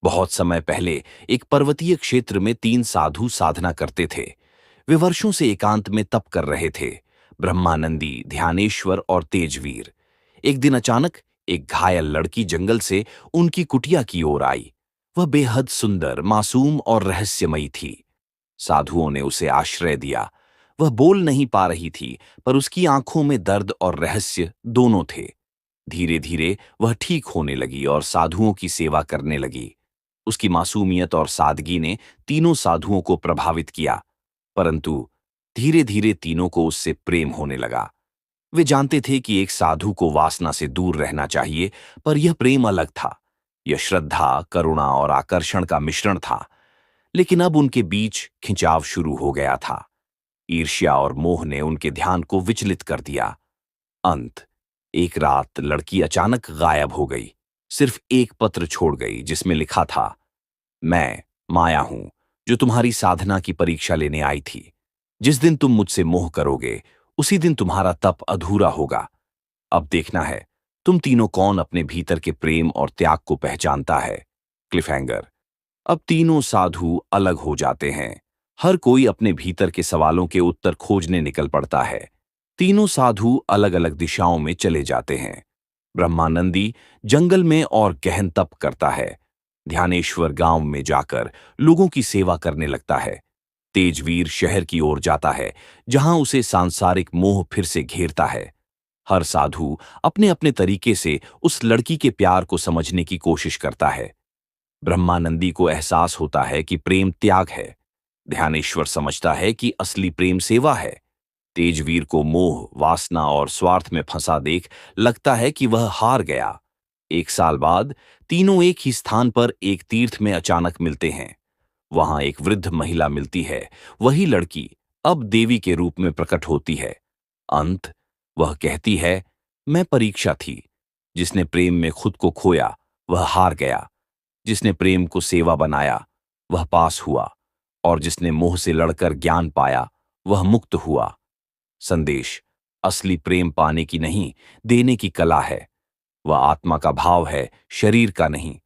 बहुत समय पहले एक पर्वतीय क्षेत्र में तीन साधु साधना करते थे। वे वर्षों से एकांत में तप कर रहे थे। ब्रह्मानंदी, ध्यानेश्वर और तेजवीर। एक दिन अचानक एक घायल लड़की जंगल से उनकी कुटिया की ओर आई। वह बेहद सुंदर, मासूम और रहस्यमयी थी। साधुओं ने उसे आश्रय दिया। वह बोल नहीं पा रही थी, पर उसकी आंखों में दर्द और रहस्य दोनों थे। धीरे धीरे वह ठीक होने लगी और साधुओं की सेवा करने लगी। उसकी मासूमियत और सादगी ने तीनों साधुओं को प्रभावित किया, परंतु धीरे धीरे तीनों को उससे प्रेम होने लगा। वे जानते थे कि एक साधु को वासना से दूर रहना चाहिए, पर यह प्रेम अलग था। यह श्रद्धा, करुणा और आकर्षण का मिश्रण था। लेकिन अब उनके बीच खिंचाव शुरू हो गया था। ईर्ष्या और मोह ने उनके ध्यान को विचलित कर दिया। अंत एक रात लड़की अचानक गायब हो गई। सिर्फ एक पत्र छोड़ गई जिसमें लिखा था, मैं माया हूं, जो तुम्हारी साधना की परीक्षा लेने आई थी। जिस दिन तुम मुझसे मोह करोगे, उसी दिन तुम्हारा तप अधूरा होगा। अब देखना है तुम तीनों कौन अपने भीतर के प्रेम और त्याग को पहचानता है। क्लिफहैंगर। अब तीनों साधु अलग हो जाते हैं। हर कोई अपने भीतर के सवालों के उत्तर खोजने निकल पड़ता है। तीनों साधु अलग अलग दिशाओं में चले जाते हैं। ब्रह्मानंदी जंगल में और गहन तप करता है। ध्यानेश्वर गांव में जाकर लोगों की सेवा करने लगता है। तेजवीर शहर की ओर जाता है, जहां उसे सांसारिक मोह फिर से घेरता है। हर साधु अपने अपने तरीके से उस लड़की के प्यार को समझने की कोशिश करता है। ब्रह्मानंदी को एहसास होता है कि प्रेम त्याग है। ध्यानेश्वर समझता है कि असली प्रेम सेवा है। तेजवीर को मोह, वासना और स्वार्थ में फंसा देख लगता है कि वह हार गया। एक साल बाद तीनों एक ही स्थान पर एक तीर्थ में अचानक मिलते हैं। वहां एक वृद्ध महिला मिलती है। वही लड़की अब देवी के रूप में प्रकट होती है। अंत वह कहती है, मैं परीक्षा थी। जिसने प्रेम में खुद को खोया, वह हार गया। जिसने प्रेम को सेवा बनाया, वह पास हुआ। और जिसने मोह से लड़कर ज्ञान पाया, वह मुक्त हुआ। संदेश: असली प्रेम पाने की नहीं, देने की कला है। वह आत्मा का भाव है, शरीर का नहीं।